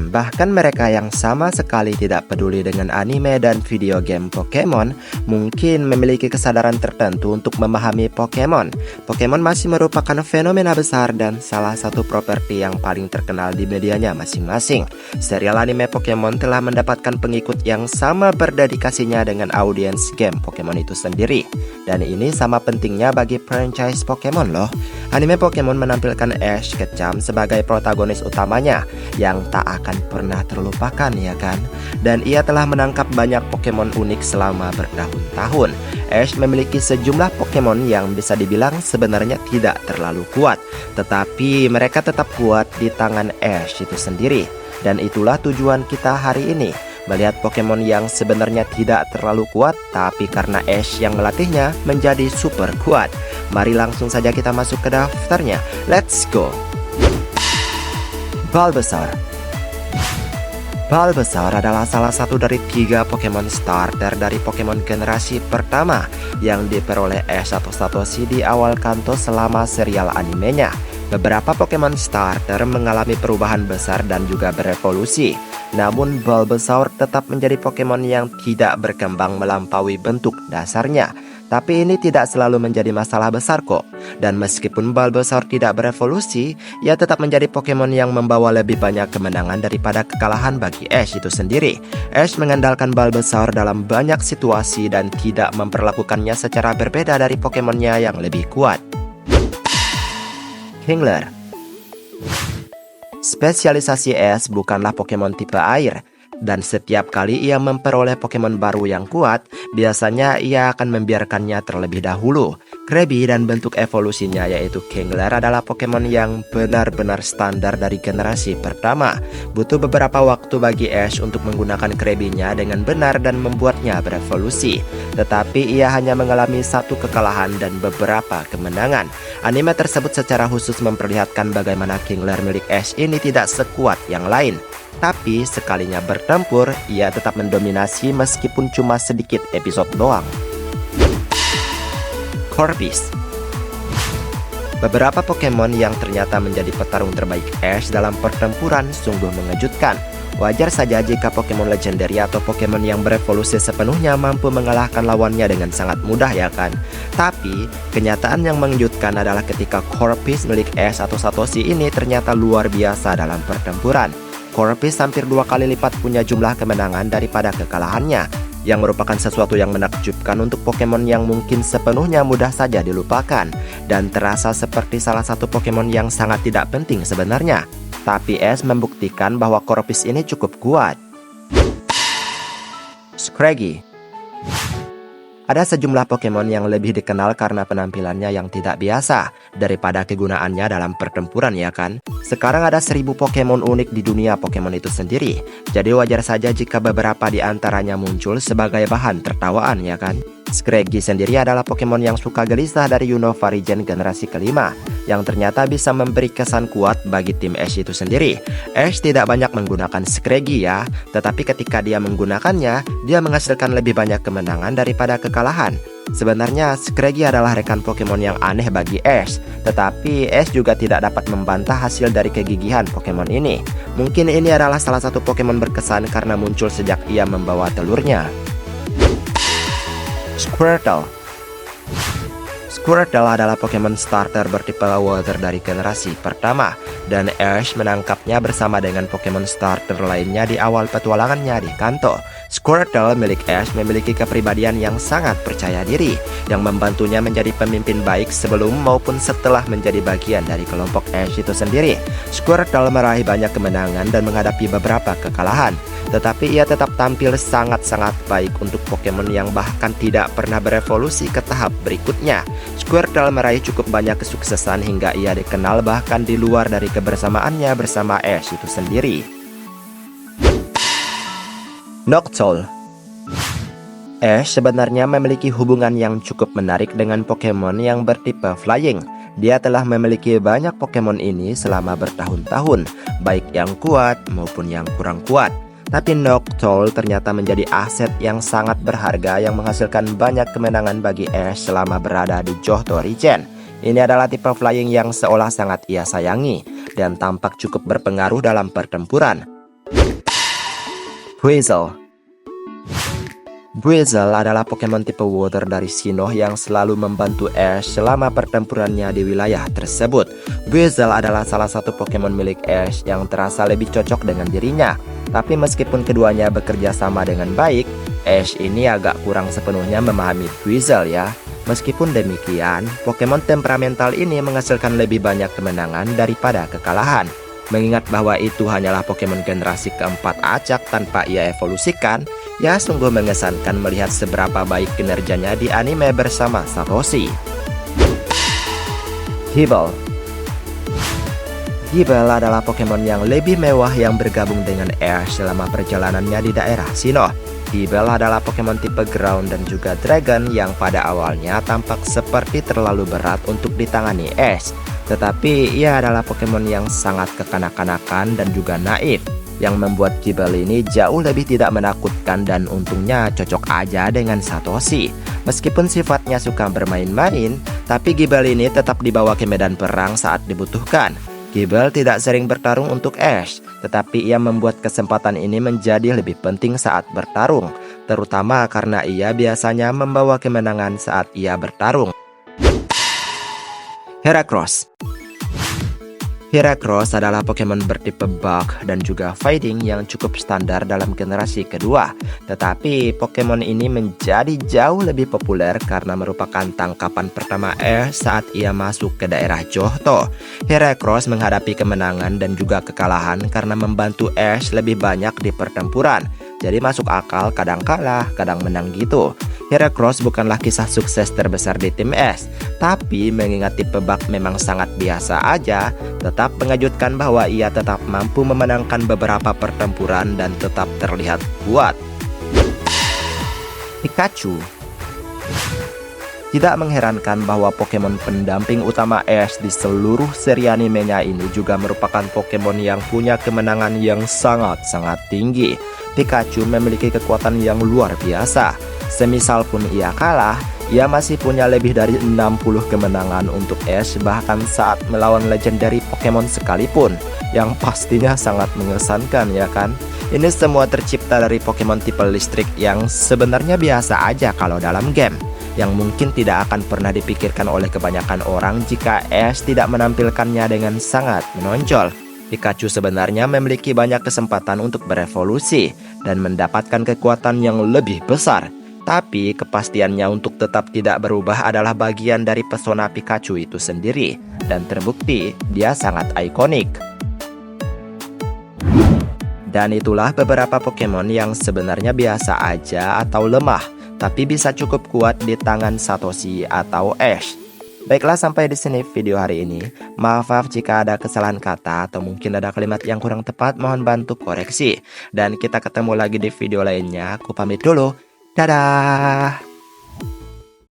Bahkan mereka yang sama sekali tidak peduli dengan anime dan video game Pokemon mungkin memiliki kesadaran tertentu untuk memahami Pokemon. Pokemon masih merupakan fenomena besar dan salah satu properti yang paling terkenal di medianya masing-masing. Serial anime Pokemon telah mendapatkan pengikut yang sama berdedikasinya dengan audiens game Pokemon itu sendiri. Dan ini sama pentingnya bagi franchise Pokemon loh. Anime Pokemon menampilkan Ash Ketchum sebagai protagonis utamanya yang tak akan pernah terlupakan, ya kan? Dan ia telah menangkap banyak Pokemon unik selama bertahun-tahun. Ash memiliki sejumlah Pokemon yang bisa dibilang sebenarnya tidak terlalu kuat, tetapi mereka tetap kuat di tangan Ash itu sendiri. Dan itulah tujuan kita hari ini, melihat Pokemon yang sebenarnya tidak terlalu kuat, tapi karena Ash yang melatihnya menjadi super kuat. Mari langsung saja kita masuk ke daftarnya. Let's go! Bulbasaur. Bulbasaur adalah salah satu dari 3 Pokemon starter dari Pokemon generasi pertama yang diperoleh Ash atau Satoshi di awal Kanto selama serial animenya. Beberapa Pokemon starter mengalami perubahan besar dan juga berevolusi. Namun Bulbasaur tetap menjadi Pokemon yang tidak berkembang melampaui bentuk dasarnya. Tapi ini tidak selalu menjadi masalah besar kok. Dan meskipun Bulbasaur tidak berevolusi, ia tetap menjadi Pokemon yang membawa lebih banyak kemenangan daripada kekalahan bagi Ash itu sendiri. Ash mengandalkan Bulbasaur dalam banyak situasi dan tidak memperlakukannya secara berbeda dari Pokemonnya yang lebih kuat. Kingler. Spesialisasi Ash bukanlah Pokemon tipe air. Dan setiap kali ia memperoleh Pokemon baru yang kuat, biasanya ia akan membiarkannya terlebih dahulu. Krabby dan bentuk evolusinya yaitu Kingler adalah Pokemon yang benar-benar standar dari generasi pertama. Butuh beberapa waktu bagi Ash untuk menggunakan Krabby-nya dengan benar dan membuatnya berevolusi. Tetapi ia hanya mengalami 1 kekalahan dan beberapa kemenangan. Anime tersebut secara khusus memperlihatkan bagaimana Kingler milik Ash ini tidak sekuat yang lain. Tapi sekalinya bertempur, ia tetap mendominasi meskipun cuma sedikit episode doang. Corpus. Beberapa Pokemon yang ternyata menjadi petarung terbaik Ash dalam pertempuran sungguh mengejutkan. Wajar saja jika Pokemon legendary atau Pokemon yang berevolusi sepenuhnya mampu mengalahkan lawannya dengan sangat mudah, ya kan? Tapi, kenyataan yang mengejutkan adalah ketika Corpus milik Ash atau Satoshi ini ternyata luar biasa dalam pertempuran. Corpus hampir 2 kali lipat punya jumlah kemenangan daripada kekalahannya, yang merupakan sesuatu yang menakjubkan untuk Pokemon yang mungkin sepenuhnya mudah saja dilupakan, dan terasa seperti salah satu Pokemon yang sangat tidak penting sebenarnya. Tapi Ash membuktikan bahwa Corpus ini cukup kuat. Scraggy. Ada sejumlah Pokemon yang lebih dikenal karena penampilannya yang tidak biasa daripada kegunaannya dalam pertempuran, ya kan? Sekarang ada 1000 Pokemon unik di dunia Pokemon itu sendiri. Jadi wajar saja jika beberapa di antaranya muncul sebagai bahan tertawaan, ya kan? Scraggy sendiri adalah Pokemon yang suka gelisah dari Unova Region generasi kelima, yang ternyata bisa memberi kesan kuat bagi tim Ash itu sendiri. Ash tidak banyak menggunakan Scraggy ya, tetapi ketika dia menggunakannya, dia menghasilkan lebih banyak kemenangan daripada kekalahan. Sebenarnya Scraggy adalah rekan Pokemon yang aneh bagi Ash, tetapi Ash juga tidak dapat membantah hasil dari kegigihan Pokemon ini. Mungkin ini adalah salah satu Pokemon berkesan karena muncul sejak ia membawa telurnya. Squirtle. Squirtle adalah Pokemon starter bertipe water dari generasi pertama, dan Ash menangkapnya bersama dengan Pokemon starter lainnya di awal petualangannya di Kanto. Squirtle milik Ash memiliki kepribadian yang sangat percaya diri, yang membantunya menjadi pemimpin baik sebelum maupun setelah menjadi bagian dari kelompok Ash itu sendiri. Squirtle meraih banyak kemenangan dan menghadapi beberapa kekalahan, tetapi ia tetap tampil sangat-sangat baik untuk Pokemon yang bahkan tidak pernah berevolusi ke tahap berikutnya. Squirtle meraih cukup banyak kesuksesan hingga ia dikenal bahkan di luar dari kebersamaannya bersama Ash itu sendiri. Noctowl. Ash sebenarnya memiliki hubungan yang cukup menarik dengan Pokemon yang bertipe flying. Dia telah memiliki banyak Pokemon ini selama bertahun-tahun, baik yang kuat maupun yang kurang kuat. Tapi Noctowl ternyata menjadi aset yang sangat berharga yang menghasilkan banyak kemenangan bagi Ash selama berada di Johto Region. Ini adalah tipe flying yang seolah sangat ia sayangi. dan tampak cukup berpengaruh dalam pertempuran. Buizel. Buizel adalah Pokemon tipe Water dari Sinnoh yang selalu membantu Ash selama pertempurannya di wilayah tersebut. Buizel adalah salah satu Pokemon milik Ash yang terasa lebih cocok dengan dirinya. Tapi meskipun keduanya bekerja sama dengan baik, Ash ini agak kurang sepenuhnya memahami Buizel ya. Meskipun demikian, Pokemon temperamental ini menghasilkan lebih banyak kemenangan daripada kekalahan. Mengingat bahwa itu hanyalah Pokemon generasi keempat acak tanpa ia evolusikan, ya sungguh mengesankan melihat seberapa baik kinerjanya di anime bersama Satoshi. Gible. Gible adalah Pokemon yang lebih mewah yang bergabung dengan Ash selama perjalanannya di daerah Sinnoh. Gible adalah Pokemon tipe Ground dan juga Dragon yang pada awalnya tampak seperti terlalu berat untuk ditangani Ash. Tetapi ia adalah Pokemon yang sangat kekanak-kanakan dan juga naif, yang membuat Gible ini jauh lebih tidak menakutkan dan untungnya cocok aja dengan Satoshi. Meskipun sifatnya suka bermain-main, tapi Gible ini tetap dibawa ke medan perang saat dibutuhkan. Gible tidak sering bertarung untuk Ash, tetapi ia membuat kesempatan ini menjadi lebih penting saat bertarung, terutama karena ia biasanya membawa kemenangan saat ia bertarung. Heracross. Heracross adalah Pokemon bertipe Bug dan juga Fighting yang cukup standar dalam generasi kedua. Tetapi Pokemon ini menjadi jauh lebih populer karena merupakan tangkapan pertama Ash saat ia masuk ke daerah Johto. Heracross menghadapi kemenangan dan juga kekalahan karena membantu Ash lebih banyak di pertempuran. Jadi masuk akal, kadang kalah, kadang menang gitu. Heracross bukanlah kisah sukses terbesar di tim Ash, tapi mengingat tipe Bug memang sangat biasa aja, tetap mengejutkan bahwa ia tetap mampu memenangkan beberapa pertempuran dan tetap terlihat kuat. Pikachu. Tidak mengherankan bahwa Pokemon pendamping utama Ash di seluruh seri animenya ini juga merupakan Pokemon yang punya kemenangan yang sangat-sangat tinggi. Pikachu memiliki kekuatan yang luar biasa. Semisal pun ia kalah, ia masih punya lebih dari 60 kemenangan untuk Ash bahkan saat melawan legendary Pokemon sekalipun, yang pastinya sangat mengesankan ya kan? Ini semua tercipta dari Pokemon tipe listrik yang sebenarnya biasa aja kalau dalam game, yang mungkin tidak akan pernah dipikirkan oleh kebanyakan orang jika Ash tidak menampilkannya dengan sangat menonjol. Pikachu sebenarnya memiliki banyak kesempatan untuk berevolusi dan mendapatkan kekuatan yang lebih besar. Tapi kepastiannya untuk tetap tidak berubah adalah bagian dari pesona Pikachu itu sendiri. Dan terbukti dia sangat ikonik. Dan itulah beberapa Pokemon yang sebenarnya biasa aja atau lemah, tapi bisa cukup kuat di tangan Satoshi atau Ash. Baiklah, sampai di sini video hari ini. Maaf jika ada kesalahan kata atau mungkin ada kalimat yang kurang tepat, mohon bantu koreksi. Dan kita ketemu lagi di video lainnya. Aku pamit dulu. Dadah.